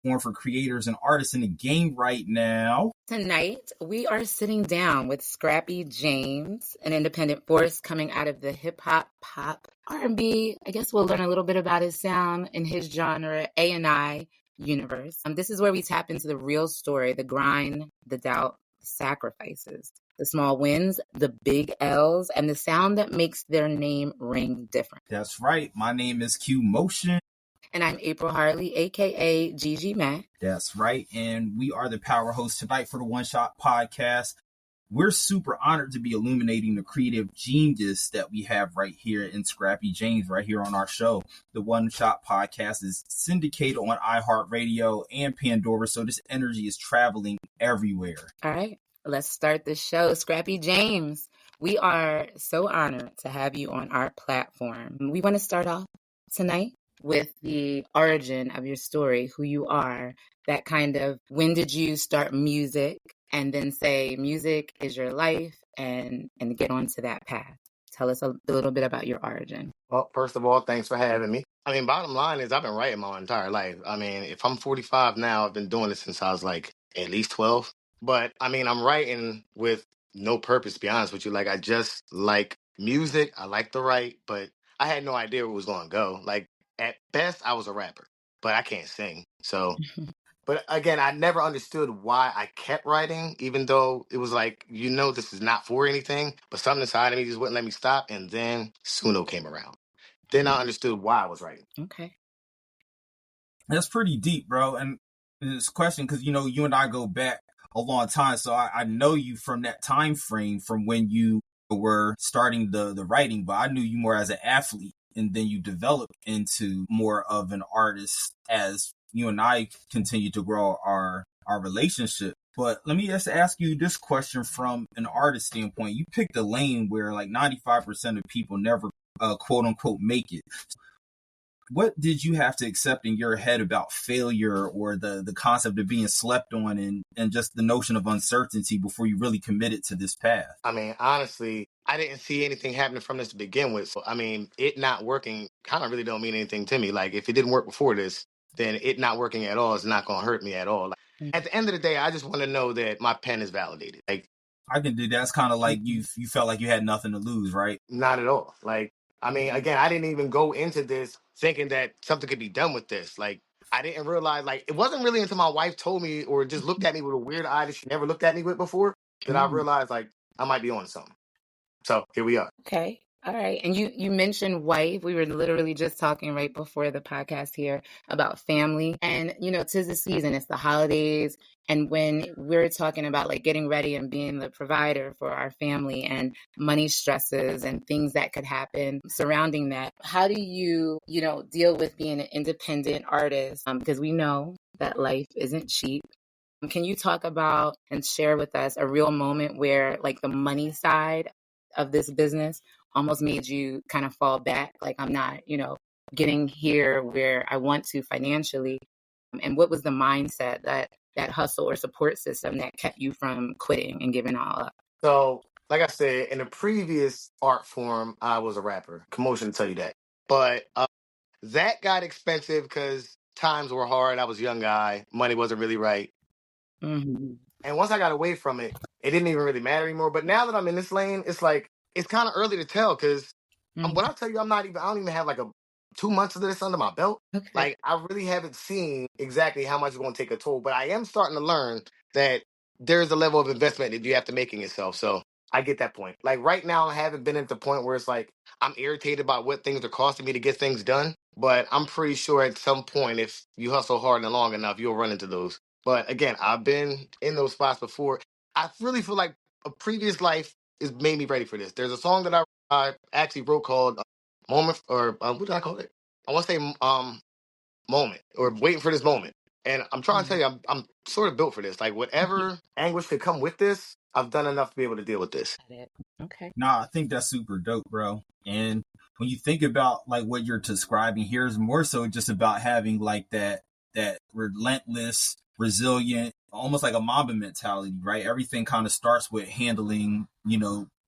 platform for creators and artists in the game right now. Tonight, we are sitting down with SkrappyxJames, an independent force coming out of the hip-hop, pop, R&B. I guess we'll learn a little bit about his sound in his genre, A&I universe. This is where we tap into the real story, the grind, the doubt, the sacrifices, the small wins, the big L's, and the sound that makes their name ring different. That's right. My name is Q Motion. And I'm April Harley, a.k.a. Gigi Mac. That's right. And we are the power host tonight for the One Shot Podcast. We're super honored to be illuminating the creative genius that we have right here in SkrappyxJames, right here on our show. The One Shot Podcast is syndicated on iHeartRadio and Pandora, so this energy is traveling everywhere. All right, let's start the show. SkrappyxJames, we are so honored to have you on our platform. We want to start off tonight with the origin of your story, who you are, that kind of, when did you start music, and then say music is your life, and get onto that path. Tell us a little bit about your origin. Well, first of all, thanks for having me. Bottom line is I've been writing my entire life. If I'm 45 now, I've been doing this since I was like at least 12. But I'm writing with no purpose, to be honest with you. Like, I just like music. I like to write, but I had no idea where it was going to go. Like, at best, I was a rapper, but I can't sing. So, but again, I never understood why I kept writing, even though it was like, this is not for anything. But something inside of me just wouldn't let me stop. And then Suno came around. Then I understood why I was writing. Okay. That's pretty deep, bro. And this question, because, you and I go back a long time. So I know you from that time frame from when you were starting the writing, but I knew you more as an athlete. And then you develop into more of an artist as you and I continue to grow our relationship. But let me just ask you this question from an artist standpoint. You picked a lane where like 95% of people never quote unquote make it. What did you have to accept in your head about failure or the concept of being slept on and just the notion of uncertainty before you really committed to this path? Honestly, I didn't see anything happening from this to begin with. So, it not working kind of really don't mean anything to me. Like, if it didn't work before this, then it not working at all is not going to hurt me at all. Like, at the end of the day, I just want to know that my pen is validated. Like, I can do that. It's kind of like you felt like you had nothing to lose, right? Not at all. Like, again, I didn't even go into this thinking that something could be done with this. Like, I didn't realize, like, it wasn't really until my wife told me or just looked at me with a weird eye that she never looked at me with before that I realized, like, I might be on something. So here we are. Okay. All right. And you mentioned wife. We were literally just talking right before the podcast here about family. And, 'tis the season. It's the holidays. And when we're talking about like getting ready and being the provider for our family and money stresses and things that could happen surrounding that, how do you, deal with being an independent artist? Because we know that life isn't cheap. Can you talk about and share with us a real moment where like the money side of this business almost made you kind of fall back? Like, I'm not, getting here where I want to financially. And what was the mindset, that hustle or support system that kept you from quitting and giving all up? So, like I said, in the previous art form, I was a rapper. Commotion to tell you that. But that got expensive because times were hard. I was a young guy. Money wasn't really right. Mm-hmm. And once I got away from it, it didn't even really matter anymore. But now that I'm in this lane, it's like, it's kind of early to tell because when I tell you I don't even have like 2 months of this under my belt. Okay. Like, I really haven't seen exactly how much it's going to take a toll. But I am starting to learn that there's a level of investment that you have to make in yourself. So I get that point. Like, right now, I haven't been at the point where it's like I'm irritated about what things are costing me to get things done. But I'm pretty sure at some point, if you hustle hard and long enough, you'll run into those. But again, I've been in those spots before. I really feel like a previous life has made me ready for this. There's a song that I actually wrote called Moment, or what did I call it? I want to say Moment, or Waiting for This Moment. And I'm trying to tell you, I'm sort of built for this. Like, whatever anguish could come with this, I've done enough to be able to deal with this. Okay. Nah, I think that's super dope, bro. And when you think about like what you're describing here is more so just about having like that relentless, resilient, almost like a Mamba mentality, right? Everything kind of starts with handling,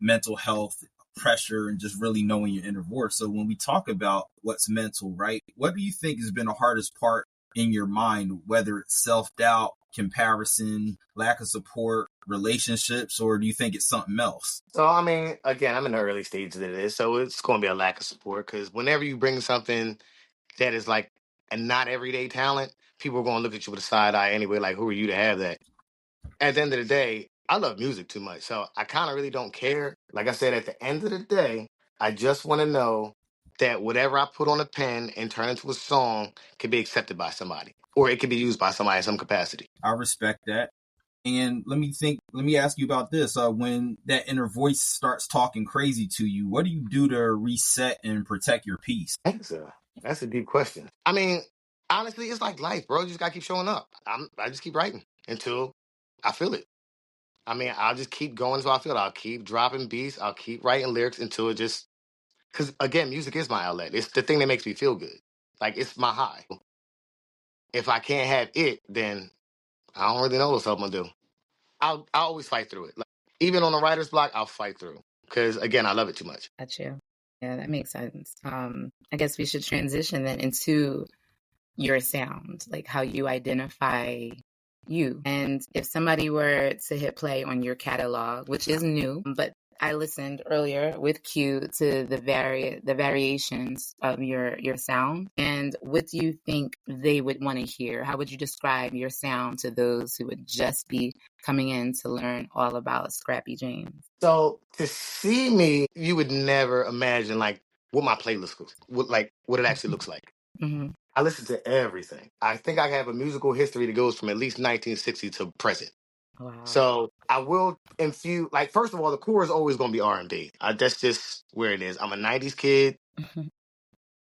mental health, pressure, and just really knowing your inner voice. So when we talk about what's mental, right? What do you think has been the hardest part in your mind, whether it's self-doubt, comparison, lack of support, relationships, or do you think it's something else? So, I mean, again, I'm in the early stages of this, so it's going to be a lack of support because whenever you bring something that is like a not everyday talent, people are going to look at you with a side eye anyway, like, who are you to have that? At the end of the day, I love music too much, so I kind of really don't care. Like I said, at the end of the day, I just want to know that whatever I put on a pen and turn into a song can be accepted by somebody, or it can be used by somebody in some capacity. I respect that. And let me ask you about this. When that inner voice starts talking crazy to you, what do you do to reset and protect your peace? That's a deep question. I mean, honestly, it's like life, bro. You just gotta keep showing up. I just keep writing until I feel it. I mean, I'll just keep going until I feel it. I'll keep dropping beats. I'll keep writing lyrics until it just. Because again, music is my outlet. It's the thing that makes me feel good. Like it's my high. If I can't have it, then I don't really know what else I'm gonna do. I'll always fight through it. Like, even on the writer's block, I'll fight through. Because again, I love it too much. Got you. Yeah, that makes sense. I guess we should transition then into your sound, like how you identify you. And if somebody were to hit play on your catalog, which is new, but I listened earlier with Q to the variations of your sound. And what do you think they would want to hear? How would you describe your sound to those who would just be coming in to learn all about SkrappyxJames? So to see me, you would never imagine like what my playlist looks like, what it actually looks like. Mm-hmm. I listen to everything. I think I have a musical history that goes from at least 1960 to present. Wow. So I will infuse, like, first of all, the core is always going to be R&B. That's just where it is. I'm a 90s kid,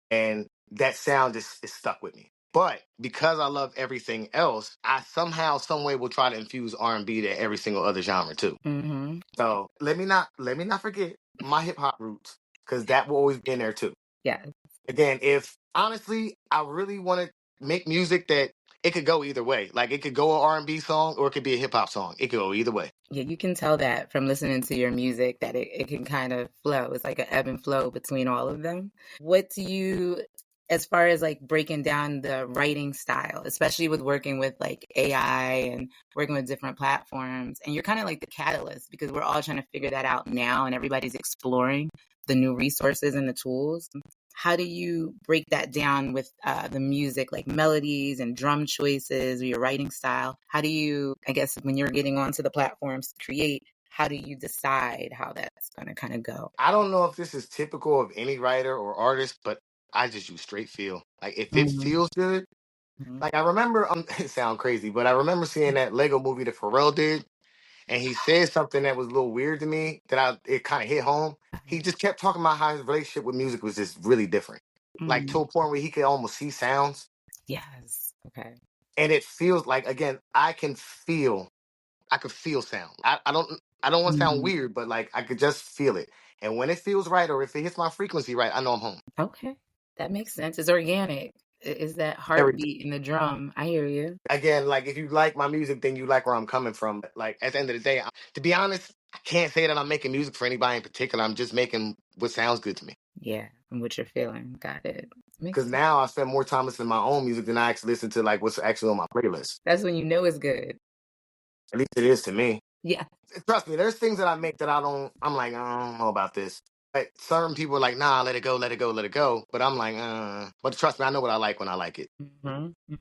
and that sound is stuck with me. But because I love everything else, I somehow, some way will try to infuse R&B to every single other genre too. Mm-hmm. So let me not forget my hip hop roots, because that will always be in there too. Yeah. Again, if honestly, I really want to make music that it could go either way. Like it could go an R&B song or it could be a hip hop song. It could go either way. Yeah, you can tell that from listening to your music that it can kind of flow. It's like an ebb and flow between all of them. What do you, as far as like breaking down the writing style, especially with working with like AI and working with different platforms, and you're kind of like the catalyst because we're all trying to figure that out now and everybody's exploring the new resources and the tools. How do you break that down with the music, like melodies and drum choices or your writing style? How do you, I guess, when you're getting onto the platforms to create, how do you decide how that's going to kind of go? I don't know if this is typical of any writer or artist, but I just use straight feel. Like if it feels good, like I remember, it sounds crazy, but I remember seeing that Lego movie that Pharrell did, and he said something that was a little weird to me it kind of hit home. He just kept talking about how his relationship with music was just really different, like to a point where he could almost see sounds. Yes. Okay. And it feels like, again, I could feel sound. I don't want to sound weird, but like I could just feel it. And when it feels right or if it hits my frequency right, I know I'm home. Okay. That makes sense. It's organic. Is that Everything. heartbeat in the drum? I hear you. Again, like if you like my music, then you like where I'm coming from. Like at the end of the day, to be honest, I can't say that I'm making music for anybody in particular. I'm just making what sounds good to me. Yeah. And what you're feeling. Got it. Because now I spend more time listening to my own music than I actually listen to like what's actually on my playlist. That's when you know it's good. At least it is to me. Yeah. Trust me, there's things that I make that I'm like, I don't know about this. But certain people are like, nah, let it go, let it go, let it go. But I'm like, but trust me, I know what I like when I like it. Mm-hmm.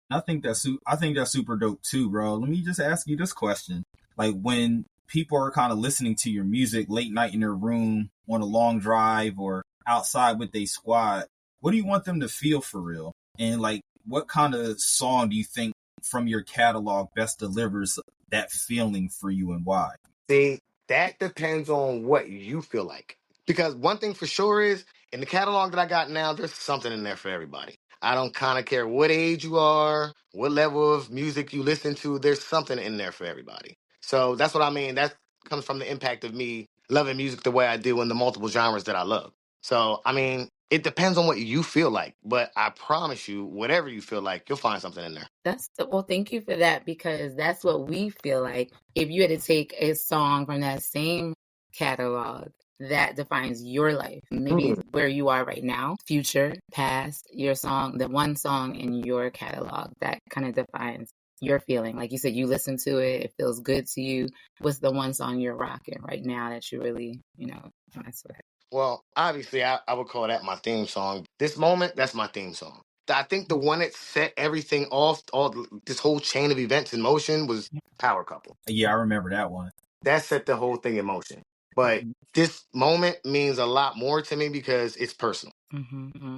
I think that's super dope too, bro. Let me just ask you this question: like when people are kind of listening to your music late night in their room, on a long drive, or outside with their squad, what do you want them to feel for real? And like, what kind of song do you think from your catalog best delivers that feeling for you, and why? See, that depends on what you feel like. Because one thing for sure is, in the catalog that I got now, there's something in there for everybody. I don't kind of care what age you are, what level of music you listen to, there's something in there for everybody. So that's what I mean. That comes from the impact of me loving music the way I do in the multiple genres that I love. So, I mean, it depends on what you feel like. But I promise you, whatever you feel like, you'll find something in there. Well, thank you for that, because that's what we feel like. If you had to take a song from that same catalog that defines your life. Maybe where you are right now, future, past, your song, the one song in your catalog that kind of defines your feeling. Like you said, you listen to it, it feels good to you. What's the one song you're rocking right now that you really, mess with? Well, obviously, I would call that my theme song. This moment, that's my theme song. I think the one that set everything off, this whole chain of events in motion, was Power Couple. Yeah, I remember that one. That set the whole thing in motion. But this moment means a lot more to me because it's personal.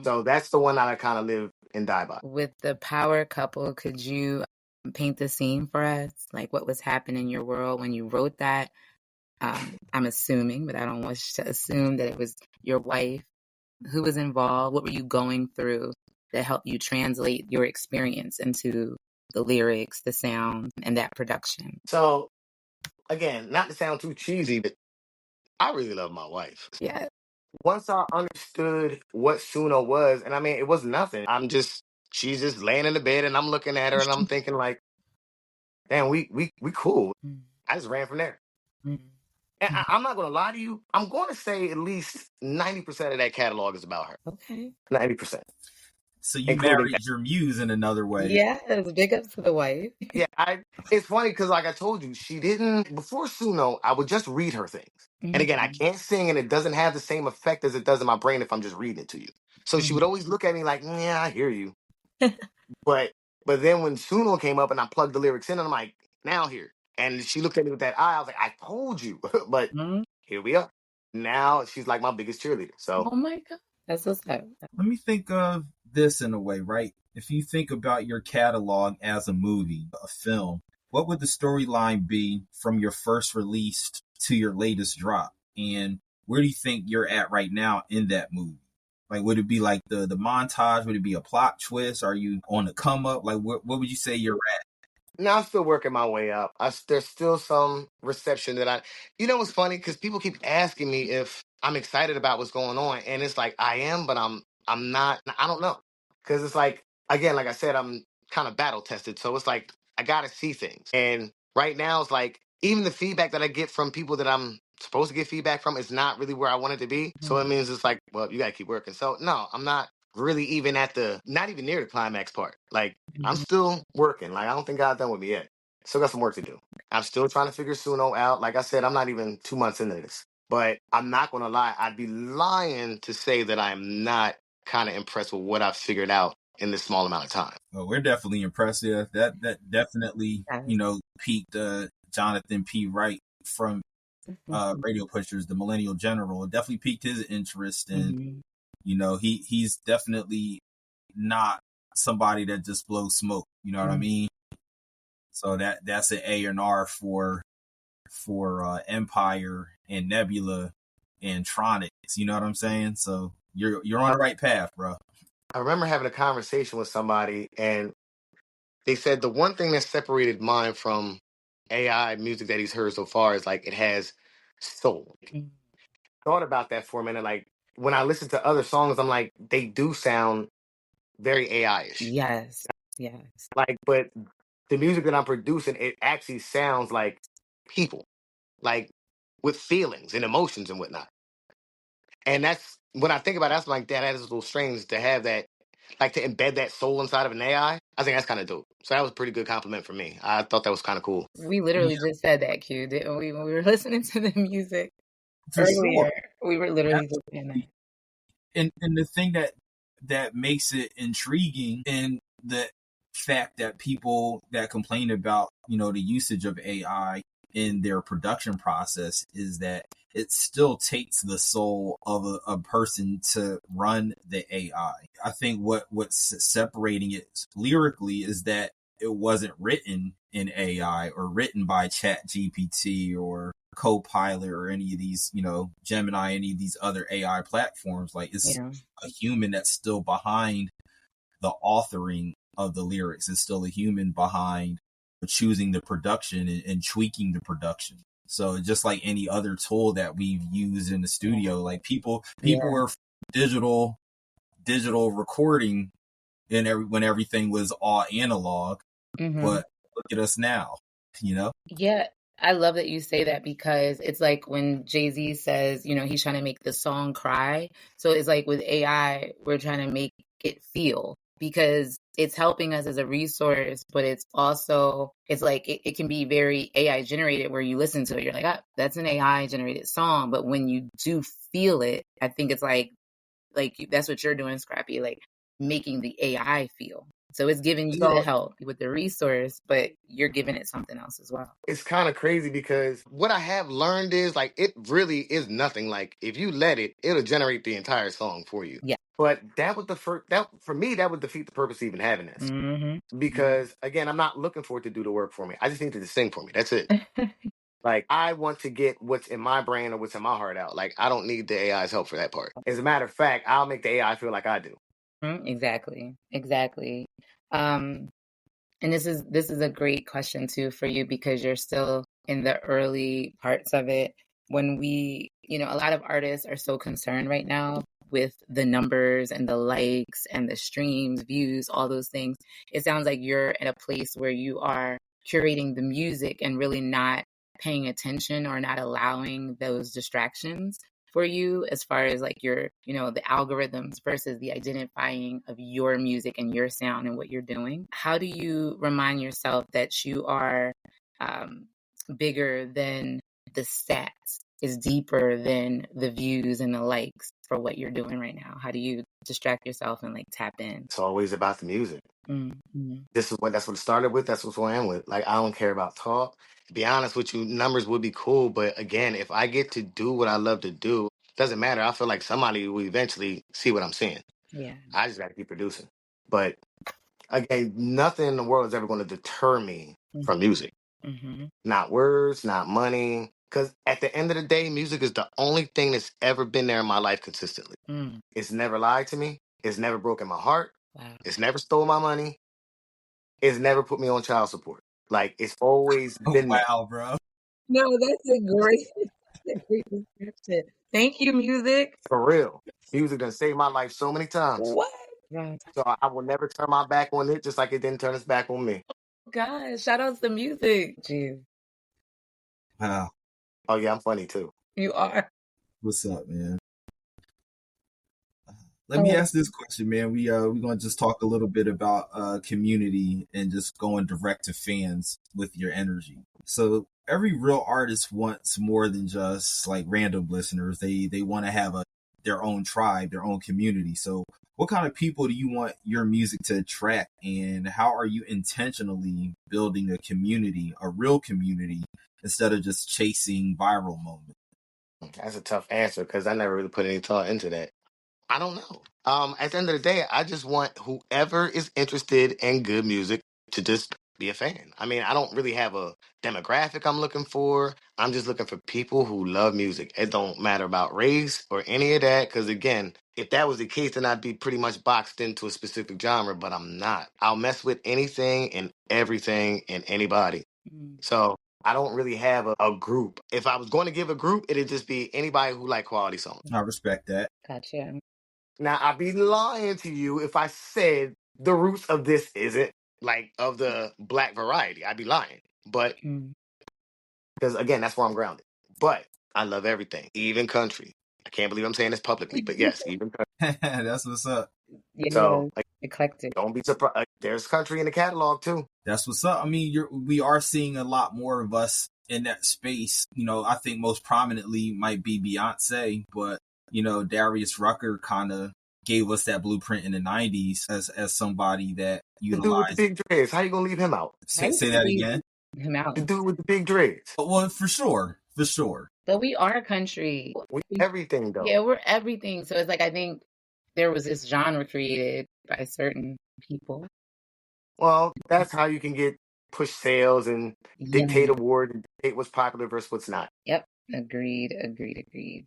So that's the one that I kind of live and die by. With the Power Couple, could you paint the scene for us? Like what was happening in your world when you wrote that? I'm assuming, but I don't wish to assume that it was your wife. Who was involved? What were you going through that helped you translate your experience into the lyrics, the sound, and that production? So, again, not to sound too cheesy, but I really love my wife. Yeah. Once I understood what Suno was, and I mean, it was nothing. She's just laying in the bed, and I'm looking at her, and I'm thinking like, damn, we cool. I just ran from there. And I'm not going to lie to you. I'm going to say at least 90% of that catalog is about her. Okay. 90%. So you married your muse in another way. Yeah, big up to the wife. Yeah, it's funny because like I told you, she didn't, before Suno, I would just read her things. And again, I can't sing and it doesn't have the same effect as it does in my brain if I'm just reading it to you. So she would always look at me like, yeah, I hear you. But then when Suno came up and I plugged the lyrics in, and I'm like, now here. And she looked at me with that eye. I was like, I told you. But here we are. Now she's like my biggest cheerleader. So, oh my God, that's so sad. Let me think of this in a way, right? If you think about your catalog as a movie, a film, what would the storyline be from your first release to your latest drop? And where do you think you're at right now in that movie? Like, would it be like the montage? Would it be a plot twist? Are you on the come up? Like, what would you say you're at? now I'm still working my way up. There's still some reception that what's funny? Because people keep asking me if I'm excited about what's going on. And it's like, I am, but I'm not. I don't know. Because it's like, again, like I said, I'm kind of battle tested. So it's like, I got to see things. And right now, it's like, even the feedback that I get from people that I'm supposed to get feedback from is not really where I want it to be. So it means it's like, well, you got to keep working. So no, I'm not really even not even near the climax part. Like, I'm still working. Like, I don't think God's done with me yet. Still got some work to do. I'm still trying to figure Suno out. Like I said, I'm not even 2 months into this. But I'm not going to lie. I'd be lying to say that I'm not kind of impressed with what I've figured out in this small amount of time. Well, we're definitely impressed. That definitely, piqued Jonathan P. Wright from Radio Pushers, the Millennial General. It definitely piqued his interest. And, he's definitely not somebody that just blows smoke. You know what I mean? So that's an A&R for Empire and Nebula and Tronics. You know what I'm saying? So you're on the right path, bro. I remember having a conversation with somebody, and they said the one thing that separated mine from AI music that he's heard so far is like it has soul. Thought about that for a minute. Like, when I listen to other songs, I'm like, they do sound very AI-ish. Yes. Like, but the music that I'm producing, it actually sounds like people, like with feelings and emotions and whatnot. And that's when I think about it, that's like that is a little strange to have that, like to embed that soul inside of an AI. I think that's kind of dope. So that was a pretty good compliment for me. I thought that was kind of cool. We literally just said that, Q, didn't we? When we were listening to the music earlier, sure. We were literally just saying that. And the thing that makes it intriguing in the fact that people that complain about, the usage of AI in their production process is that it still takes the soul of a person to run the AI. I think what's separating it lyrically is that it wasn't written in AI or written by Chat GPT or Copilot or any of these, Gemini, any of these other AI platforms. Like, it's a human that's still behind the authoring of the lyrics. It's still a human behind choosing the production and tweaking the production. So just like any other tool that we've used in the studio, like people were digital recording when everything was all analog. But look at us now, Yeah. I love that you say that because it's like when Jay-Z says, he's trying to make the song cry. So it's like with AI, we're trying to make it feel because it's helping us as a resource, but it's like it can be very AI generated where you listen to it. You're like, ah, that's an AI generated song. But when you do feel it, I think it's like that's what you're doing, Scrappy, like making the AI feel. So it's giving you the So help with the resource, but you're giving it something else as well. it's kind of crazy because what I have learned is like it really is nothing. Like if you let it, it'll generate the entire song for you. Yeah. But that was the first that for me that would defeat the purpose of even having this. Because again, I'm not looking for it to do the work for me. I just need it to sing for me. That's it. Like I want to get what's in my brain or what's in my heart out. Like I don't need the AI's help for that part. As a matter of fact, I'll make the AI feel like I do. Exactly. And this is a great question too for you because you're still in the early parts of it. When a lot of artists are so concerned right now with the numbers and the likes and the streams, views, all those things. It sounds like you're at a place where you are curating the music and really not paying attention or not allowing those distractions for you as far as like your, the algorithms versus the identifying of your music and your sound and what you're doing. How do you remind yourself that you are bigger than the stats, is deeper than the views and the likes for what you're doing right now? How do you distract yourself and like tap in? It's always about the music. Mm-hmm. That's what it started with. That's what I am with. Like I don't care about talk. To be honest with you, numbers would be cool, but again, if I get to do what I love to do, doesn't matter. I feel like somebody will eventually see what I'm seeing. Yeah. I just got to keep producing. But again, nothing in the world is ever going to deter me from music. Not words, not money. Because at the end of the day, music is the only thing that's ever been there in my life consistently. It's never lied to me. It's never broken my heart. Wow. It's never stole my money. It's never put me on child support. Like it's always Oh, been there. wow, bro. No, that's a great description. Thank you, music. For real. Music done saved my life so many times. What? Right. So I will never turn my back on it just like it didn't turn its back on me. Gosh, shout outs to music. Jeez. Wow. Oh yeah, I'm funny too. You are. What's up, man? Let me ask this question, man. We're gonna just talk a little bit about community and just going direct to fans with your energy. So every real artist wants more than just like random listeners. They want to have their own tribe, their own community. So what kind of people do you want your music to attract, and how are you intentionally building a community, a real community, instead of just chasing viral moments? That's a tough answer because I never really put any thought into that. I don't know. At the end of the day, I just want whoever is interested in good music to just be a fan. I mean, I don't really have a demographic I'm looking for. I'm just looking for people who love music. It don't matter about race or any of that. Because again, if that was the case, then I'd be pretty much boxed into a specific genre. But I'm not. I'll mess with anything and everything and anybody. So I don't really have a group. If I was going to give a group, it'd just be anybody who like quality songs. I respect that. Gotcha. Now, I'd be lying to you if I said the roots of this isn't like of the black variety. I'd be lying. But because again, that's where I'm grounded. But I love everything, even country. I can't believe I'm saying this publicly, but yes, even country. That's what's up. Yeah, So like, eclectic. don't be surprised. There's country in the catalog too. That's what's up. I mean, we are seeing a lot more of us in that space. I think most prominently might be Beyonce, but Darius Rucker kind of gave us that blueprint in the '90s as somebody that The dude with the utilized. big dreads. How you gonna leave him out? Say that again. Him out. The dude with the big dreads. Well, for sure. But we are country. We everything though. Yeah, we're everything. So it's like I think there was this genre created by certain people. Well, that's how you can get push sales and dictate award and dictate what's popular versus what's not. Yep. Agreed.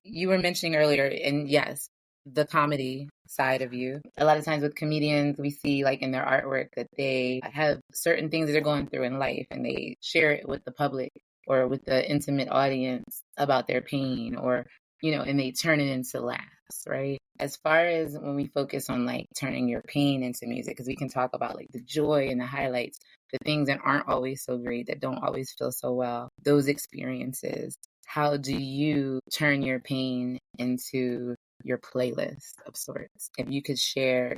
You were mentioning earlier, and yes, the comedy side of you. A lot of times with comedians, we see like in their artwork that they have certain things that they're going through in life and they share it with the public or with the intimate audience about their pain or and they turn it into laughs, right? As far as when we focus on like turning your pain into music, because we can talk about like the joy and the highlights, the things that aren't always so great, that don't always feel so well, those experiences. How do you turn your pain into your playlist of sorts? If you could share,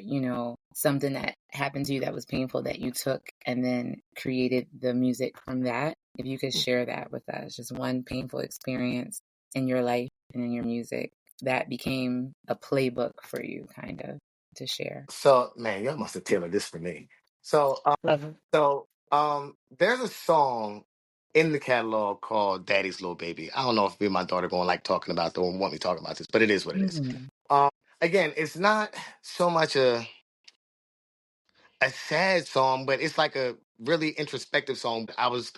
something that happened to you that was painful that you took and then created the music from that, if you could share that with us, just one painful experience in your life and in your music that became a playbook for you, kind of, to share. So, man, y'all must have tailored this for me. So, Love it. there's a song in the catalog called "Daddy's Little Baby." I don't know if me and my daughter going to like talking about or want me talking about this, but it is what it is. Mm. Um, Again, it's not so much a sad song, but it's like a really introspective song. I was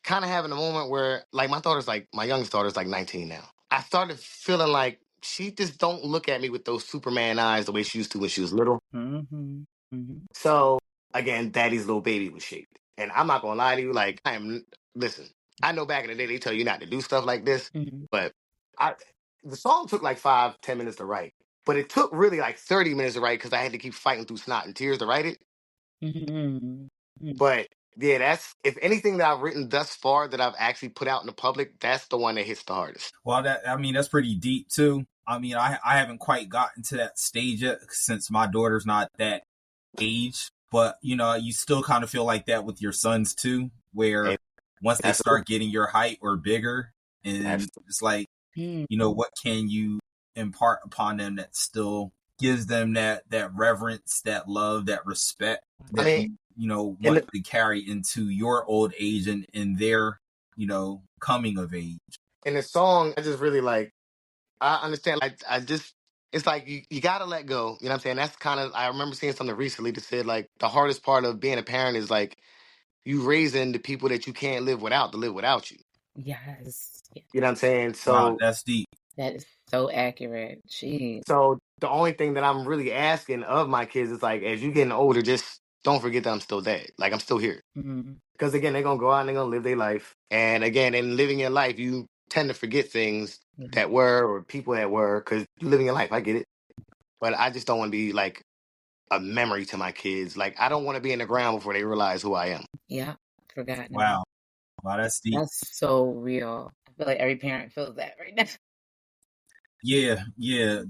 kind of having a moment where, like, my youngest daughter's like 19 now. I started feeling like she just don't look at me with those Superman eyes the way she used to when she was little. Mm-hmm. Mm-hmm. So again, Daddy's Little Baby was shaped. And I'm not gonna lie to you, like listen, I know back in the day they tell you not to do stuff like this, Mm-hmm. but I the song took like 5-10 minutes to write. But it took really like 30 minutes to write because I had to keep fighting through snot and tears to write it. Mm-hmm. But yeah, that's if anything that I've written thus far that I've actually put out in the public, that's the one that hits the hardest. Well, that's pretty deep too. I haven't quite gotten to that stage yet since my daughter's not that age, but you still kind of feel like that with your sons too, where And once they absolutely. start getting your height or bigger, and Absolutely. it's like, Mm. what can you impart upon them that still gives them that reverence, that love, that respect I that mean, want to carry into your old age and in their coming of age. in the song, I just really like I understand. Like, it's like you got to let go. You know what I'm saying? That's kind of, I remember seeing something recently that said, like, the hardest part of being a parent is, like, you raising the people that you can't live without to live without you. Yes. Yeah. You know what I'm saying? Wow, So, that's deep. That is so accurate. Jeez. so the only thing that I'm really asking of my kids is, like, as you getting older, just don't forget that I'm still dad. Like, I'm still here. Mm-hmm. Because, again, they're going to go out and they're going to live their life. And, again, in living your life, you tend to forget things Yeah. that were or people that were because you're living your life. I get it. But I just don't want to be like a memory to my kids. Like I don't want to be in the ground before they realize who I am. Yeah. Forgotten about. Wow, that's deep. That's so real. I feel like every parent feels that right now. Yeah,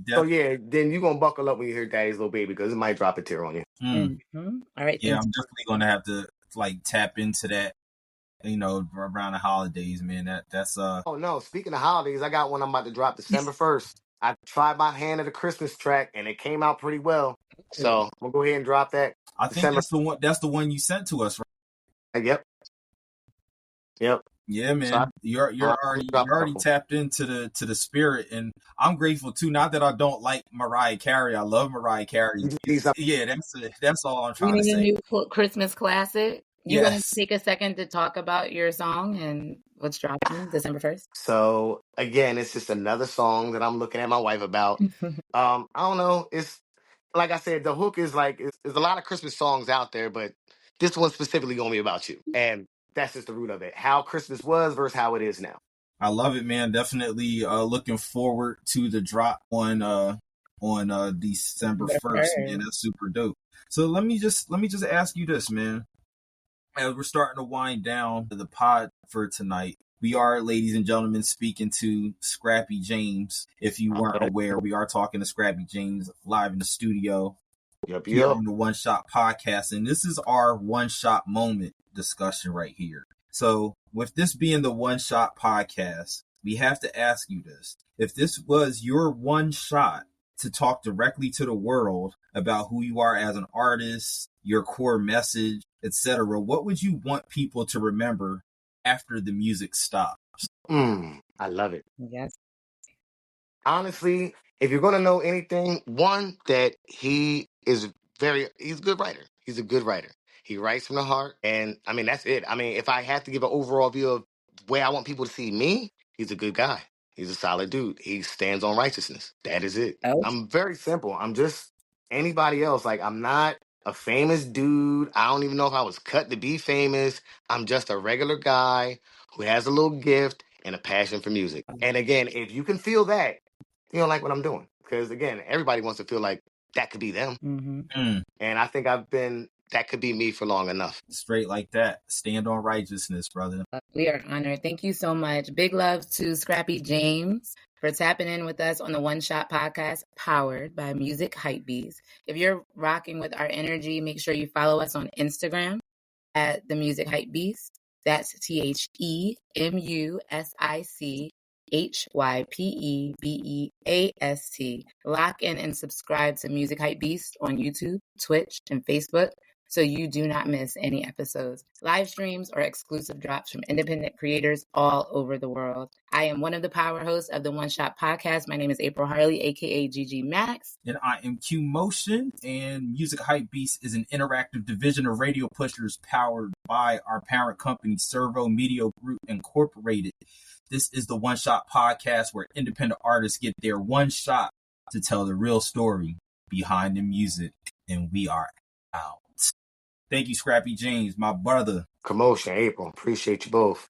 So yeah, then you're gonna buckle up when you hear Daddy's Little Baby because it might drop a tear on you. Mm-hmm. All right. Yeah, I'm definitely gonna have to like tap into that. Around the holidays, man. That's Oh no, speaking of holidays, I got one I'm about to drop December 1st. I tried my hand at a Christmas track and it came out pretty well. So I'm gonna go ahead and drop that I think December. that's the one. That's the one you sent to us, right? Yep. Yep. Yeah, So man. You're I'm gonna already drop you're a already couple. tapped into the spirit, and I'm grateful too. Not that I don't like Mariah Carey. I love Mariah Carey's You just need music. something. Yeah, that's all I'm We trying to need a say. new Christmas classic. You want to Yes, take a second to talk about your song and what's dropping December 1st? So again, it's just another song that I'm looking at my wife about. I don't know. It's like I said, the hook is like there's a lot of Christmas songs out there, but this one's specifically gonna be about you, and that's just the root of it. How Christmas was versus how it is now. I love it, man. Definitely looking forward to the drop on December December 1st, man. 1st. That's super dope. So let me just ask you this, man. As we're starting to wind down the pod for tonight, we are, ladies and gentlemen, speaking to Scrappy James. If you weren't Okay. aware, we are talking to Scrappy James live in the studio Yep. here Yep. on the One Shot Podcast. And this is our one shot moment discussion right here. So, with this being the One Shot Podcast, we have to ask you this. If this was your one shot to talk directly to the world about who you are as an artist, your core message, etc., what would you want people to remember after the music stops? I love it. Yes. Honestly, if you're gonna know anything, one that he's a good writer. He's a good writer. He writes from the heart, and I mean that's it. I mean, if I have to give an overall view of where I want people to see me, he's a good guy. He's a solid dude. He stands on righteousness. That is it. Oh. I'm very simple. I'm just anybody else. Like I'm not a famous dude. I don't even know if I was cut to be famous. I'm just a regular guy who has a little gift and a passion for music. And again, if you can feel that, you don't like what I'm doing. Because again, everybody wants to feel like that could be them. Mm-hmm. And I think that could be me for long enough. Straight like that. Stand on righteousness, brother. We are honored. Thank you so much. Big love to SkrappyxJames for tapping in with us on the One Shot podcast powered by Music Hypebeast. If you're rocking with our energy, make sure you follow us on Instagram at the Music Hypebeast. That's TheMusicHypebeast. Lock in and subscribe to Music Hypebeast on YouTube, Twitch, and Facebook so you do not miss any episodes. Live streams or exclusive drops from independent creators all over the world. I am one of the power hosts of the One Shot podcast. My name is April Harley, aka GG Max. And I am Q Motion, and Music Hypebeast is an interactive division of Radio Pushers powered by our parent company, Servo Media Group Incorporated. This is the One Shot podcast where independent artists get their one shot to tell the real story behind the music. And we are out. Thank you, SkrappyxJames, my brother. Commotion, April. Appreciate you both.